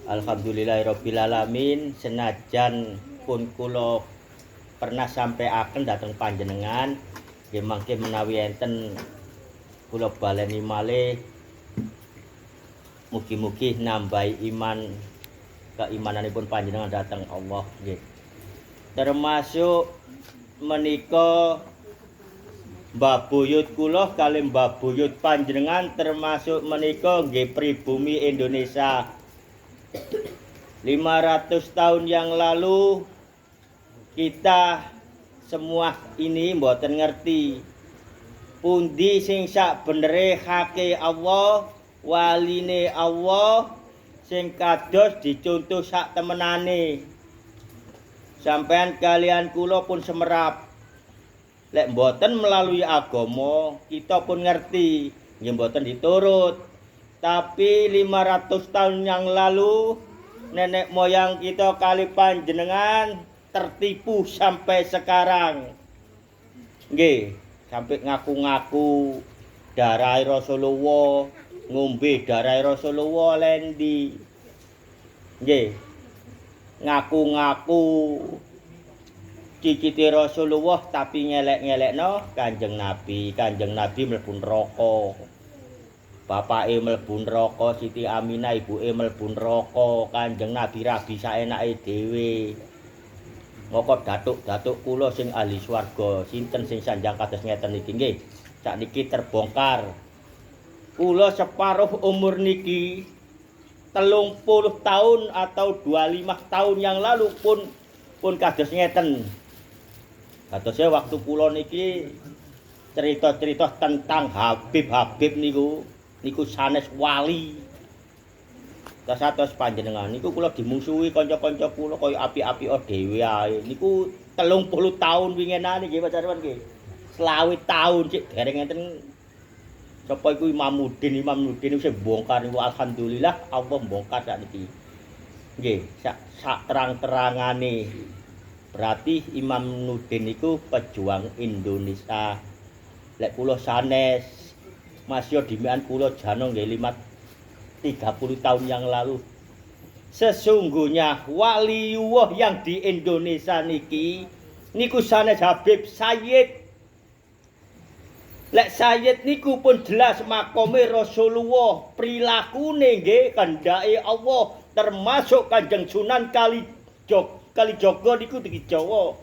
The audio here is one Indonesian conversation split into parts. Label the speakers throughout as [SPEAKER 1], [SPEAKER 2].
[SPEAKER 1] Alhamdulillahirabbil alamin. Senajan pun kula pernah sampaiaken dhateng panjenengan nggih mangke menawi enten kula baleni malih mugi-mugi nambahi keimananipun panjenengan dhateng Allah nggih. Termasuk menika mbabuyut kula kalih mbabuyut panjenengan termasuk menika nggih pribumi Indonesia. 500 tahun yang lalu kita semua ini mboten ngerti pundi sing sak benere hake Allah, waline Allah sing kados dicontoh sak temenane. Sampean kalian kula pun semerap. Lek mboten melalui agama, kita pun ngerti, nggih mboten diturut. Tapi 500 tahun yang lalu nenek moyang kita kali panjenengan tertipu sampai sekarang. Nggih, sampai ngaku-ngaku darah Rasulullah, ngombe darah Rasulullah lendi. Nggih. Ngaku-ngaku ciciti Rasulullah tapi ngelek-ngelekno Kanjeng Nabi mlebu neraka. Bapake mlebu neraka, Siti Aminah ibuke mlebu neraka, Kanjeng Nabi rabi saenake dhewe. Moko datuk-datuk kula sing ahli swarga, sinten sing sanjang kados ngeten iki nggih. Sakniki terbongkar. Kula separuh umur niki 30 tahun atau 25 tahun yang lalu pun kados ngeten. Kadosnya waktu kula niki cerita-cerita tentang Habib niku sanes wali. Kasatos panjenengan niku kula dimusuhi kanca-kanca kula kaya api-api dhewe ae. Niku 30 tahun winginane nggih Pak Sarwan nggih. 20 tahun cik dereng ngenten. Sapa iku Imam Nudin wis bongkar niku alhamdulillah Allah bongkar sakniki. Nggih, sak terang-terangane. Berarti Imam Nudin niku pejuang Indonesia. Lek kula sanes masih dimian kula jano nggih 30 tahun yang lalu. Sesungguhnya waliullah yang di Indonesia niku sanes Habib Sayyid. Lek Sayyid niku pun jelas makome Rasulullah, prilakune nggih kendake Allah, termasuk Kanjeng Sunan Kalijaga niku iki Jawa,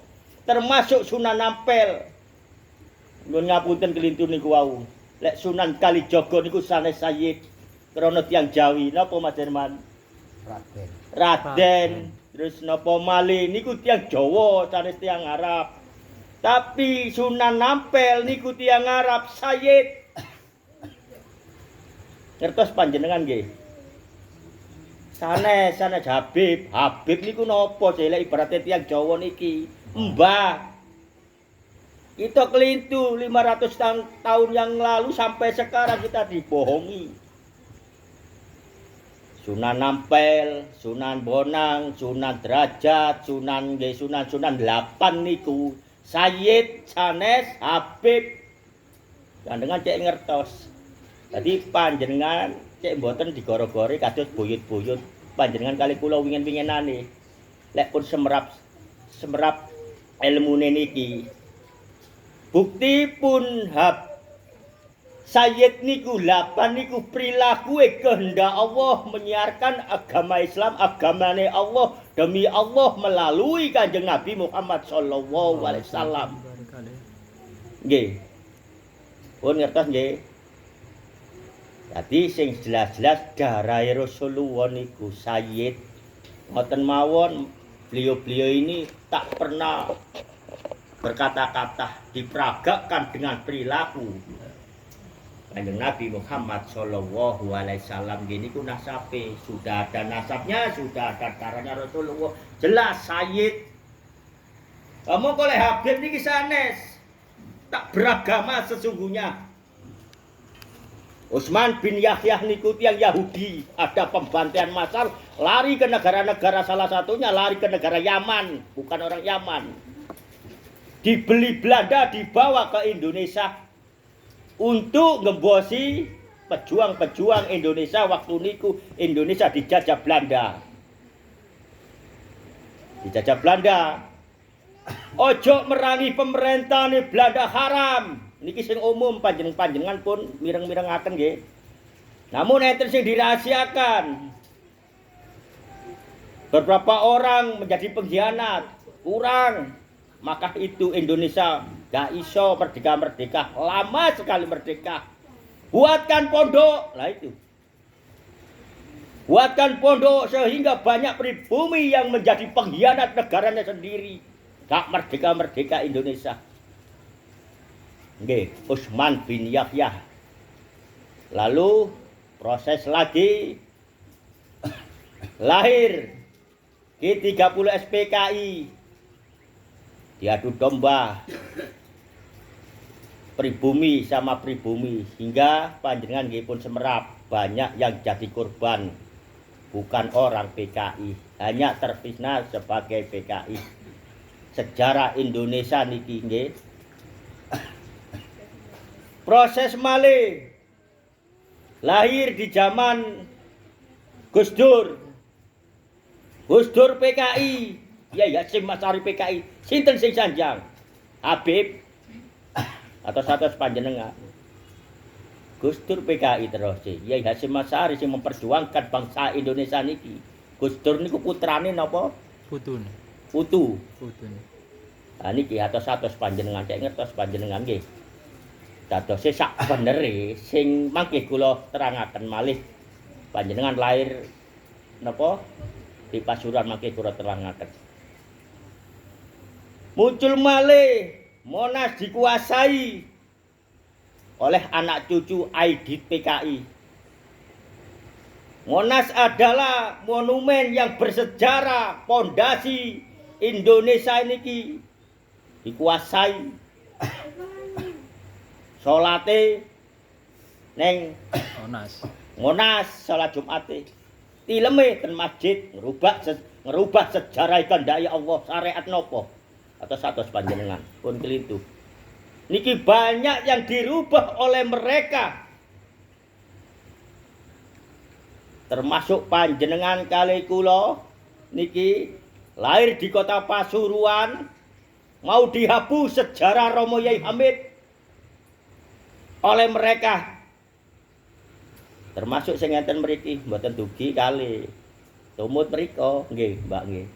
[SPEAKER 1] termasuk Sunan Ampel. Nyuwun ngapunten kelintur niku wau. Lek Sunan Kalijaga niku sanes Sayyid krana tiyang Jawi napa Mas Herman? Raden. Terus napa malih niku tiyang Jawa sanes tiyang Arab. Tapi Sunan Ampel niku tiyang Arab Sayyid. Ngertos panjenengan nggih. Sanes Habib niku napa sih lek ibarate tiyang Jawa niki? Mbah. Kita kelintu 500 tahun yang lalu sampai sekarang kita dibohongi. Sunan Ampel, Sunan Bonang, Sunan Derajat, Sunan 8 niku Sayyid sanes Habib. Panjenengan cek ngertos. Dadi panjenengan cek mboten digoro-gori kados buyut-buyut panjenengan kali kula wingin-winginane. Lek pun semerap ilmune niki. Bukti pun Sayyid niku 8 niku perilakuwe kehendak Allah menyiarkan agama Islam, agamane Allah demi Allah melalui Kanjeng Nabi Muhammad sallallahu alaihi wasallam. Nggih. Pun ngertos nggih. Dadi sing jelas-jelas darah Rasulullah niku Sayyid. Ngoten mawon beliau-beliau ini tak pernah berkata-kata, diperagakan dengan perilaku Kanjeng Nabi Muhammad sallallahu alaihi wasallam. Gini ku nasabe, sudah ada nasabnya, sudah ada darahnya Rasulullah, jelas Sayyid. Kamu oleh Habib niki sanes tak beragama sesungguhnya. Utsman bin Yahya niku tiyang Yahudi, ada pembantaian massal, lari ke negara-negara, salah satunya lari ke negara Yaman, bukan orang Yaman. Dibeli Belanda, dibawa ke Indonesia untuk ngembosi pejuang-pejuang Indonesia waktu niku Indonesia dijajah Belanda. dijajah Belanda. Ojo merangi pemerintah Belanda haram. Niki sing umum panjenengan pun mireng-mirengaken nggih. Namun enten sing dirahasiakan. Beberapa orang menjadi pengkhianat, kurang. Maka itu Indonesia gak iso merdeka-merdeka, lama sekali merdeka. Buatkan pondok, lah itu. Buatkan pondok sehingga banyak pribumi yang menjadi pengkhianat negaranya sendiri. Gak merdeka-merdeka Indonesia. Nggih, Utsman bin Yahya. Lalu proses lagi lahir G30 SPKI. Diadu domba pribumi sama pribumi hingga panjenengan nggih pun semerap banyak yang jadi korban. Bukan orang PKI, hanya terfitnah sebagai PKI. Sejarah Indonesia niki nggih. Proses malih lahir di zaman Gus Dur. Gus Dur PKI, ya Hasyim Asy'ari PKI. Sinten sing sanjang? Habib atau satu panjenengan. Gus Dur PKI terus ya Hasyim Asy'ari sing memperjuangkan bangsa Indonesia niki. Gus Dur niku putrane napa?
[SPEAKER 2] Putun.
[SPEAKER 1] Putu.
[SPEAKER 2] Putun.
[SPEAKER 1] Nah niki atos-atos panjenengan cek ngertos panjenengan nggih. Dadose sak benere sing mangke kula terangaken malih panjenengan lahir napa di Pasuruan mangke kula terangaken. Muncul malih Monas dikuasai oleh anak cucu Aidit PKI. Monas adalah monumen yang bersejarah, pondasi Indonesia niki dikuasai. Salate neng Monas salat Jumate. Tileme ten masjid ngerubah sejarah kehendak Allah syariat nopo atau satu panjenengan pun kelitu. Niki banyak yang dirubah oleh mereka. Termasuk panjenengan kali kula niki lahir di kota Pasuruan mau dihapus sejarah Romo Yai Hamid oleh mereka. Termasuk sing ngenten mriki mboten dugi kali tumut mriko nggih Mbak nggih.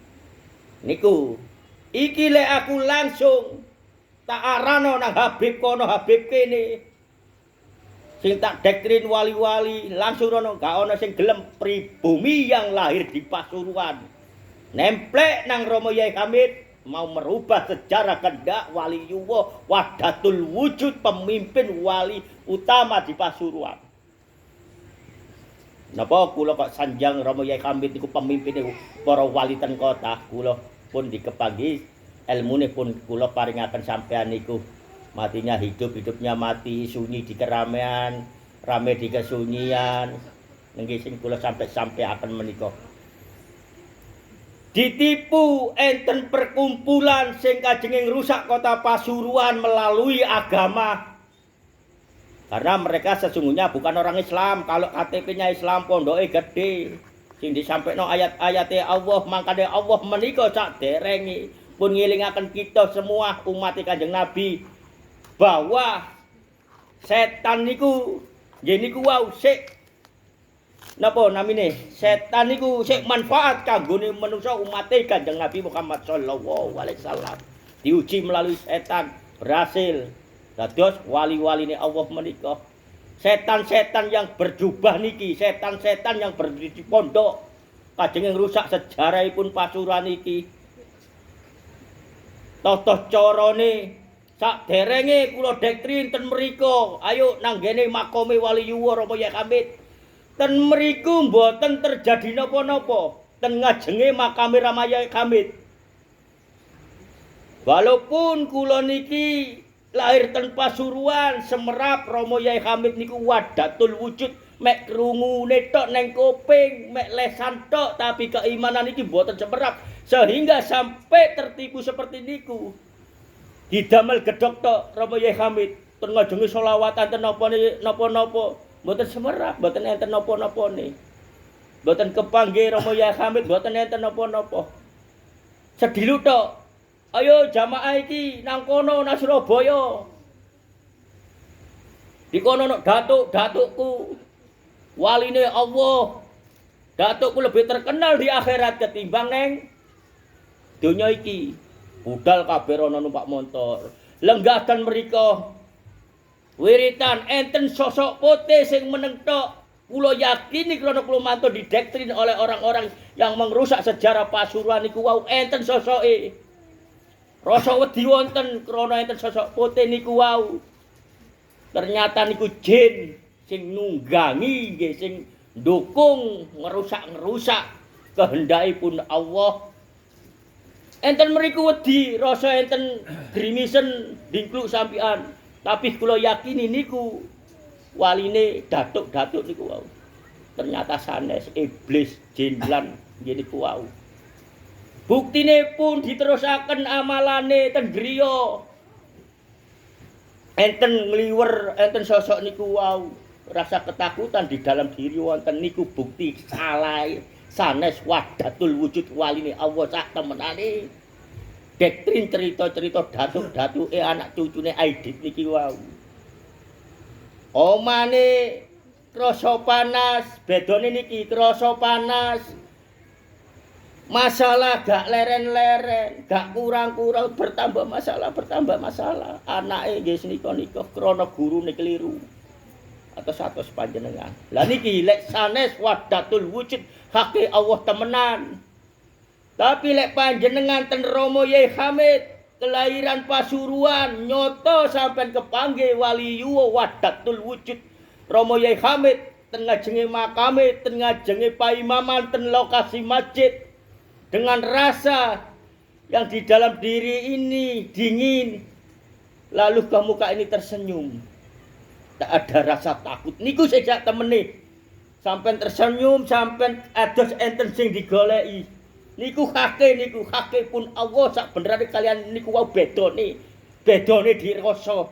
[SPEAKER 1] Niku iki lek aku langsung tak arano nang Habib kono Habib kene. Sing tak doktrin wali-wali langsung rono gak ana sing gelem pribumi yang lahir di Pasuruan. Nemplek nang Romo Yai Hamid mau merubah sejarah kehendak waliyullah wahdatul wujud pemimpin wali utama di Pasuruan. Napa kula kok sanjang Romo Yai Hamid niku pemimpin para wali ten kota, kula pun dikepangi ilmune pun kula paringaken sampean niku. Matinya hidup, hidupnya mati, sunyi di keramaian, rame di kesunyian. Nggih sing kula sampai akan menika. Ditipu enten perkumpulan sing kajenging rusak kota Pasuruan melalui agama. Karena mereka sesungguhnya bukan orang Islam. Kalau KTP-nya Islam pondoke gede. Sing disampaikan ayat-ayatnya Allah, mangkane Allah menika sak derengi pun ngilingaken kita semua umat Kanjeng Nabi bahwa setan niku nggih niku wau sik napa namine? Setan niku sik manfaat kanggone manusa umat Kanjeng Nabi Muhammad sallallahu alaihi wasallam. Diuji melalui setan berhasil. Dados wali-waline Allah menika. Setan-setan yang berjubah niki, setan-setan yang berdiri di pondok kajenging rusak sejarahipun Pasuruan niki. Tata carane saderenge kula doktrin ten mriku, ayo nang ngene makome waliyullah Romo Yai Hamid. Ten mriku mboten terjadi napa-napa. Ten ngajenge makame Romo Yai Hamid. Walaupun kula niki lahir ten Pasuruan, semerap Romo Yai Hamid niku wahdatul wujud, mek krungune tok neng kuping, mek lesan tok, tapi keimanan niki mboten semerap sehingga sampai tertipu seperti niku. Didamel gedhok tok Romo Yai Hamid, ten ngajenge selawatan ten napa-napa, mboten semerap, mboten enten napa-napane. Mboten kepanggih Romo Yai Hamid, mboten enten napa-napa. Sedilu tok. Ayo jamaah iki nang kono nang Surabaya. Di kono datuk-datukku. Waline Allah. Datukku lebih terkenal di akhirat ketimbang neng donya iki. Budal kabeh rono numpak motor. Lenggahan mriko. Wiritan enten sosok putih sing meneng tok. Kula yakin iki krana kula mantuk didoktrin oleh orang-orang yang merusak sejarah Pasuruan niku wau enten sosoke. Rasa wedi wonten krana enten sosok putih niku wau. Ternyata niku jin sing nunggangi nggih sing ndukung ngerusak-ngerusak kehendakipun Allah. Enten mriku wedi rasa enten grimisen dingkluk sampean. Tapi kula yakini niku waline datuk-datuk niku wau. Ternyata sanes iblis jin lan nggih niku wau. Buktine pun diterusaken amalane ten griya. Enten ngliwer, enten sosok niku wau. Rasa ketakutan di dalam diri wonten niku bukti salah sanes wahdatul wujud waline Allah sak temenane. Doktrin cerita-cerita datuk-datuke anak cucune Aidit niki wau. Omane krasa panas, bedone niki krasa panas. Masalah gak leren-leren, gak kurang-kurang bertambah masalah. Anake nggih nika krana gurune keliru. Atos panjenengan. Lah niki lek sanes wahdatul wujud hake Allah temenan. Tapi lek panjenengan ten Romo Yai Hamid kelahiran Pasuruan nyoto sampean kepanggih waliyuwa wahdatul wujud Romo Yai Hamid ten ngajenge makame, ten ngajenge paimaman, ten lokasi masjid dengan rasa yang di dalam diri ini dingin. Lalu ke muka ini tersenyum. Tak ada rasa takut. Niku sejak temene. Sampean tersenyum, sampean ados enten sing digoleki. Niku hake pun Allah sak benerane kalian niku wau bedone. Bedone dirasa.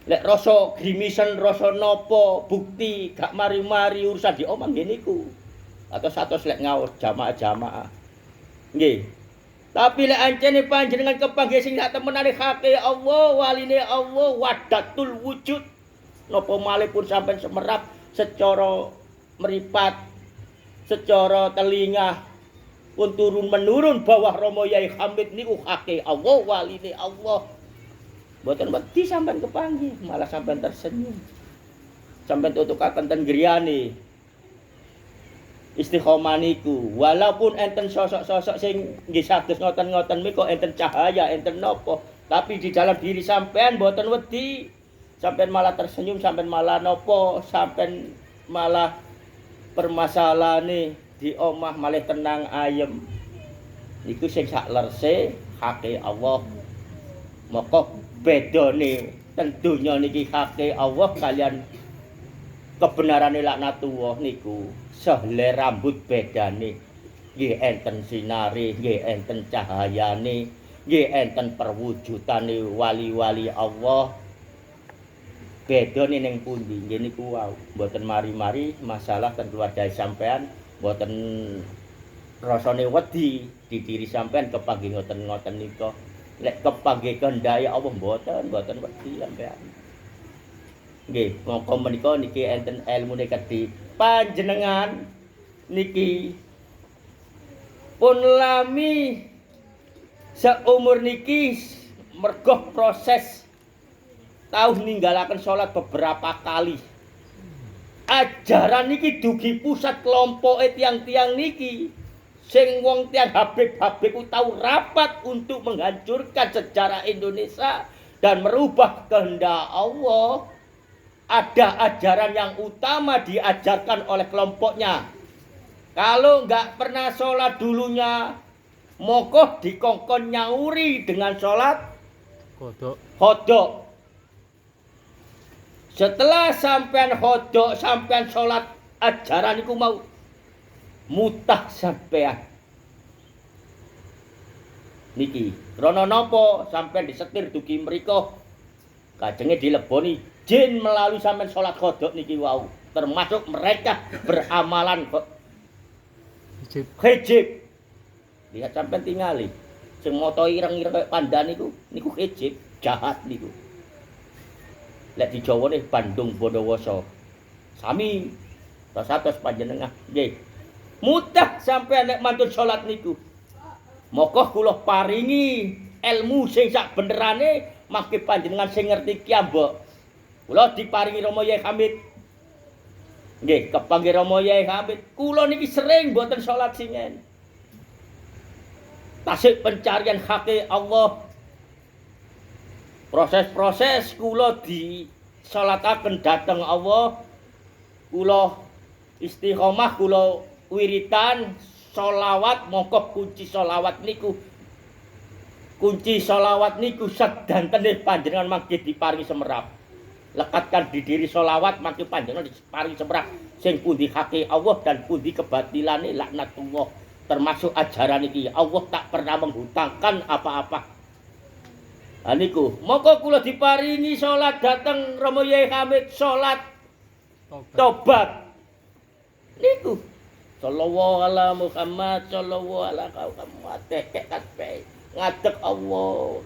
[SPEAKER 1] Lek rasa grimisen, rasa napa, bukti gak mari-mari urusan diomong nggih niku. Atos-atos lek ngaos jamaah-jamaah. Nggih. Tapi lek ancene panjenengan kepanggih sing sak temenane hake Allah, waline Allah, wahdatul wujud. Napa malih pun sampean semerap secara meripat, secara telinga pun turun menurun bawah Romo Yai Hamid niku hake Allah, waline Allah. Mboten wedi sampean kepanggih, malah sampean tersenyum. Sampean tutukaken ten griyane. Istiqomah niku, walaupun enten sosok-sosok sing nggih sados ngoten-ngoten miko enten cahaya, enten nopo, tapi di dalam diri sampean mboten wedi. Sampean malah tersenyum, sampean malah nopo, sampean malah permasalahane di omah malah tenang ayem. Niku sing sak lerse hake Allah. Maka bedone tentunya niki hake Allah kalian kebenarane laknatullah niku sehelai rambut bedane. Nggih enten sinare, nggih enten cahayane, nggih enten perwujudane wali-wali Allah. Bedane ning pundi? Nggih niku wau. Mboten mari-mari masalah ten keluarga sampean, mboten rasane wedi di diri sampean kepanggih ngoten-ngoten nika. Lek kepanggih kehendake Allah mboten wedi sampean. Nggih, mongko menika niki enten elmune kedhi panjenengan niki pun lami seumur niki mergo proses tau ninggalaken salat beberapa kali. Ajaran niki dugi pusat kelompoke tiang-tiang niki sing wong tiang Habib-habib ku tau rapat untuk menghancurkan sejarah Indonesia dan merubah kehendak Allah. Ada ajaran yang utama diajarkan oleh kelompoknya. Kalau nggak pernah sholat dulunya, mokoh dikongkon nyauri dengan sholat hodok. Setelah sampean hodok, sampean sholat ajaran itu mau mutah sampean. Niki, rono nopo sampean disetir dugi mriko kajenge dileboni jin melalui sampean sholat kodok niki wau, termasuk mereka beramalan hijab. Lihat sampean tingali. Sing moto ireng-ireng kaya pandan niku kejip, jahat niku. Lek di Jawa nih Bandung Bondowoso. Sami sasatos panjenengan. Nggih. Mudah sampean nek mantun salat niku. Moga kula paringi ilmu sing sak benerane mangke panjenengan sing ngerti kiambok. Kula diparingi Rama Yai Hamid. Nggih, kepanggih Rama Yai Hamid. Kula niki sering mboten salat singen. Tasik pencarian hake Allah. Proses-proses kula disalataken dhateng Allah. Kula istiqomah, kula wiritan, sholawat, mongko kunci sholawat niku. Kunci sholawat niku sedantene panjenengan mangke diparingi semerap. Lekatkan di diri sholawat mangke panjenengan diparingi semerap. Sing pundi hake Allah dan pundi kebatilane laknatullah. Termasuk ajaran iki Allah tak pernah menghutangkan apa-apa. Niku, mongko kula diparingi salat dhateng Rama Yai Hamid, salat tobat. Niku. Sallallahu ala Muhammad, sallallahu ala Muhammad, tekek kabeh. Ngadeg Allah.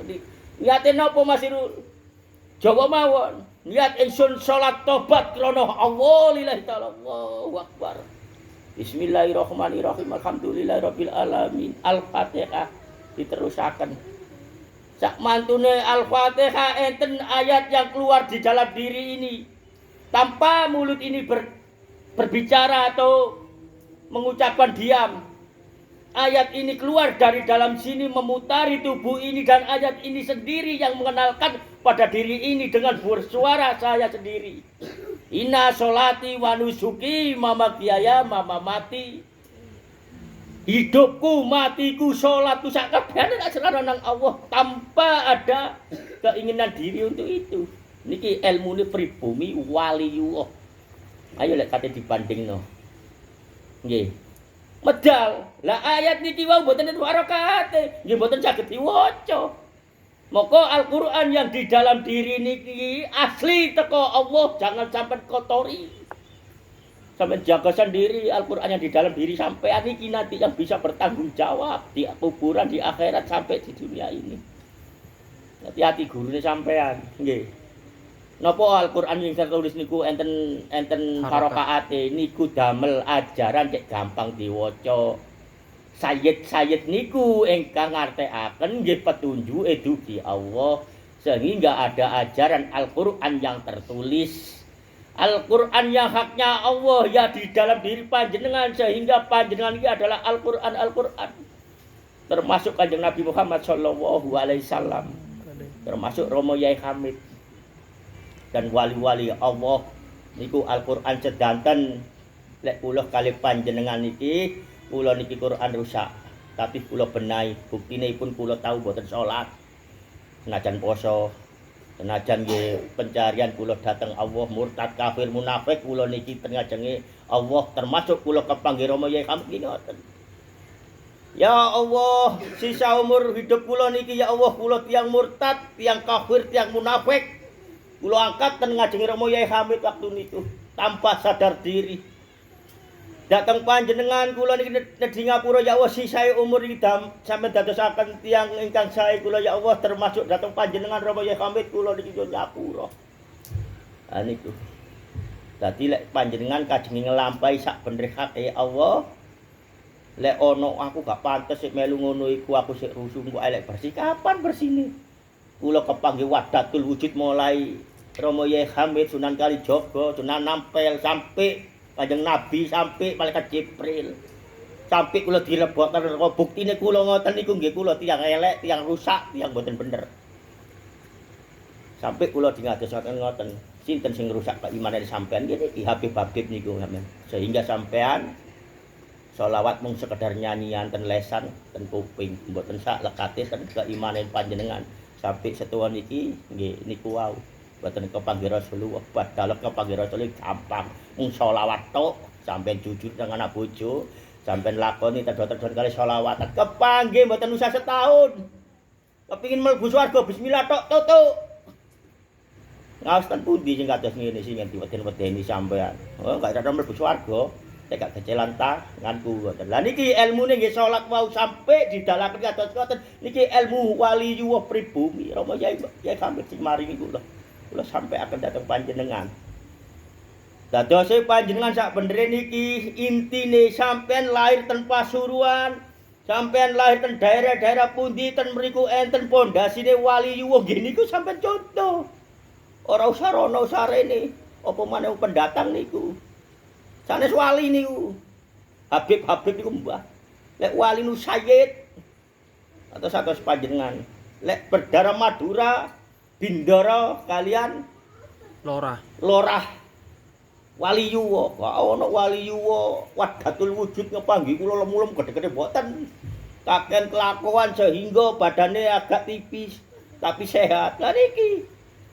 [SPEAKER 1] Niate napa Mas Irul? Jawa mawon. Niat ingsun salat tobat krana Allah lillahi ta'ala. Allahu akbar. Bismillahirrahmanirrahim. Alhamdulillahirabbil alamin. Al-Fatihah diterusaken. Sak mantune Al-Fatihah enten ayat yang keluar di dalam diri ini. Tanpa mulut ini berbicara atau mengucapkan diam. Ayat ini keluar dari dalam sini memutari tubuh ini dan ayat ini sendiri yang mengenalkan pada diri ini dengan bersuara saya sendiri. Inna sholati wa nusuki mama kiaya mama mati. Hidupku, matiku, sholatku, sakabehane tak serana nang Allah tanpa ada keinginan diri untuk itu. Niki ilmune pribumi waliyullah. Ayo lek kate dibandingno. Nggih. Medal. Lah ayat niki wau mboten enten barokate, nggih mboten saged diwaca. Maka Al-Qur'an yang di dalam diri niki asli teko Allah, jangan sampai kotori. Sampai jaga sendiri Al-Qur'an yang di dalam diri sampean iki nanti yang bisa bertanggung jawab di kuburan, di akhirat sampai di dunia ini. Hati-hati gurune sampean, nggih. Napa Al-Qur'an yang tertulis niku enten harokaate niku damel ajaran cek gampang diwaca. Sayyid niku ingkang ngartekaken nggih petunjuke dugi Allah sehingga ada ajaran Al-Qur'an yang tertulis. Al-Qur'an yang haknya Allah ya di dalam diri panjenengan sehingga panjenengan ini adalah Al-Qur'an. Termasuk Kanjeng Nabi Muhammad sallallahu alaihi wasallam. Termasuk Rama Yai Hamid. Dan wali-wali Allah niku Al-Qur'an sedanten lek kula kalih panjenengan iki kula niki Qur'an rusak tapi kula benahi buktine pun kula tahu boten salat senajan poso senajan nggih pencarian kula dhateng Allah murtad kafir munafik kula niki teng ngajenge Allah termasuk kula kepanggih Rama Yai Hamid ngoten. Ya Allah sisa umur hidup kula niki ya Allah kula tiyang murtad tiyang kafir tiyang munafik kula angkat ten ngajenge Rama Yai Hamid waktu niku tanpa sadar diri. Dateng panjenengan kula niki nedhi ngapura ya Allah sisae umur iki sampeyan dadosaken tiyang ingkang sae kula ya Allah termasuk dateng panjenengan Rama Yai Hamid kula niki nyapura. Ha niku. Dadi lek panjenengan kajeng nglampahi sak bener hake Allah lek ono aku gak pantes sik melu ngono iku aku sik rusuh kok elek bersih kapan bersine. Kula kepanggih wadatul wujud mulai Rama Yai Hamid Sunan Kalijaga, Sunan Ampel sampai Kanjeng Nabi sampai malaikat Jibril. Sampai kula dilebokaken neraka buktine kula ngoten niku nggih kula tiyang elek, tiyang rusak, tiyang boten bener. Sampai kula dingadosaken ngoten. Sinten sing ngrusak keimanan sampean iki Habib-habib niku sampean. Sehingga sampean sholawat mung sekedar nyanyian ten lesan, ten kuping, mboten sak lekate ten keimanan panjenengan. Sampai setuan iki nggih niku wau. Boten kepanggih Rasulullah, padahal kepanggih Rasulullah gampang. Mung sholawat tok, sampean jujur nang anak bojo, sampean lakoni tedhot-tedhot kali sholawatan. Kepanggih mboten usah setahun. Kepingin mlebu swarga bismillah tok tutuk. Ngaos ten pundi sing kados ngene sing nganti weden-wedeni sampean. Oh, gak ada mlebu swarga. Nek gak kecelan tanganku ngoten. Lah niki elmune nggih salat wau sampai didalaken kados ngoten. Niki ilmu wali yuwuh pribumi. Rama Yai Kamil sing maringi kula. Kula sampai akan dateng panjenengan. Dadose panjenengan sak benere niki intine sampean lahir ten Pasuruan, sampean lahir ten daerah-daerah pundi ten mriku enten pondasine wali yuwuh nggih niku sampean contoh. Ora usah rono sarene, apa maneh pendatang niku. Sanes wali niku. Habib niku mbah. Lek wali nu Sayyid atos panjenengan. Lek berdarah Madura, Bindara kalian Lorah. Wali yuwa, kok ana wali yuwa wadatul wujud ngepanggi kula lemulem gede-gede mboten. Kaken kelakuan sehingga badane agak tipis tapi sehat. Lah niki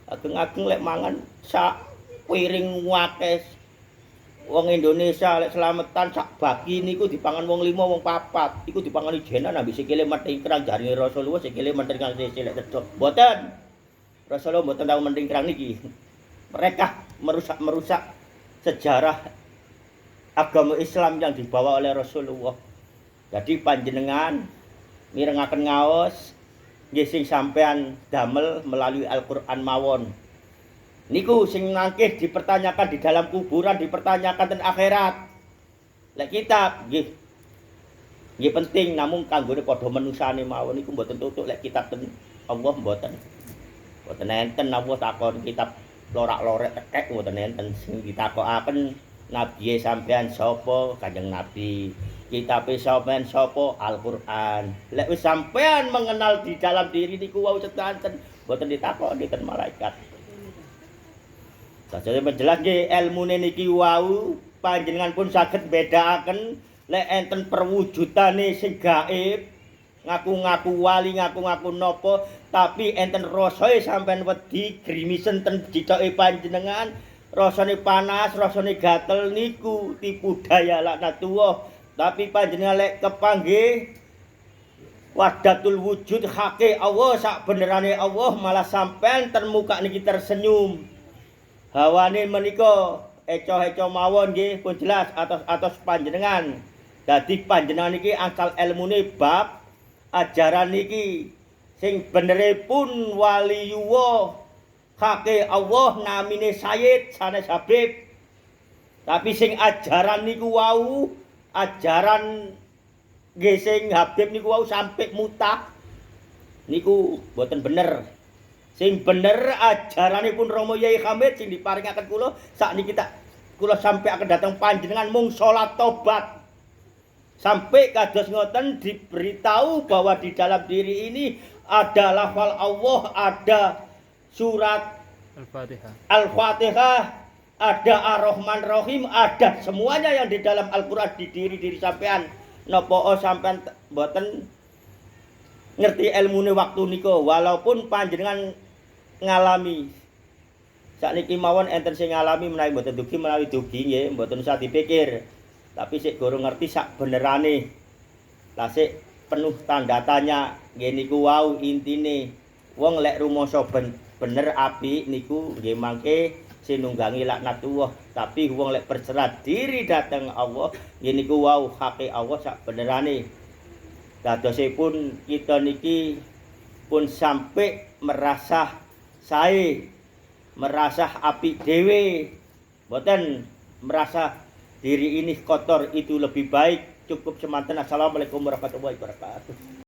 [SPEAKER 1] ageng-ageng lek mangan sak piring wakes. Wong Indonesia lek slametan sak bagi niku dipangan wong 5 wong 4. Iku dipangani jenan ambek sikile mentingkrang jarine Rasulullah sikile mentingkrang sik lek cedhok. Mboten. Rasulullah mboten tau mentingkrang niki. Mereka merusak sejarah agama Islam yang dibawa oleh Rasulullah. Jadi panjenengan mirengaken ngaos nggih sing sampean damel melalui Al-Qur'an mawon. Niku sing nangkih dipertanyakan di dalam kuburan, dipertanyakan ten akhirat. Lek kitab nggih penting namung kanggone padha menusane mawon niku mboten tutuk lek kitab ten Allah mboten. Mboten enten Allah takon kitab lorak-lorek tekek mboten enten sing ditakokaken nabi sampean sapa Kanjeng Nabi. Kitabe sampean sapa Al-Qur'an. Lek wis sampean mengenal di dalam diri niku wau sedanten mboten ditakoki ten malaikat. Sajane menjelas nggih elmune niki wau panjenengan pun saged bedakaken lek enten perwujudane sing gaib, ngaku-ngaku wali, ngaku-ngaku napa, tapi enten rasae sampean wedi grimisen ten dicoke panjenengan, rasane panas, rasane gatel niku tipu daya laknatullah. Tapi panjenengan lek kepanggih wahdatul wujud hake Allah sak benerane Allah malah sampean ten muka niki tersenyum. Hawane menika eco-eco mawon nggih pun jelas atos panjenengan. Dadi panjenengan niki angsal elmune bab ajaran niki sing benere pun wali yuwa hake Allah namine Sayyid sanes Habib. Tapi sing ajaran niku wau ajaran nggih sing Habib niku wau sampai mutak niku mboten bener. Sing bener ajaranipun Rama Yai Kamil sing diparingaken kula sakniki kula sampai akan datang panjenengan mung salat tobat. Sampai kados ngoten diberitahu bahwa di dalam diri ini ada lafal Allah, ada surat Al-Fatihah, ada Ar-Rahman Rahim, ada semuanya yang di dalam Al-Qur'an di diri sampean. Napa sampean mboten ngerti ilmune waktu nika walaupun panjenengan ngalami sakniki mawon enten sing ngalami menawi mboten dugi menawi dugi nggih mboten usah dipikir tapi sik gorong ngerti sak benerane lah sik penuh tanda tanya nggih niku wau intine wong lek rumangsa bener apik niku nggih mangke sinunggangi laknatullah tapi wong lek berserah diri dateng Allah nggih niku wau hake Allah sak benerane dadosipun kita niki pun sampai merasa sae merasa apik dhewe mboten merasa diri ini kotor itu lebih baik cukup semanten. Assalamualaikum warahmatullahi wabarakatuh.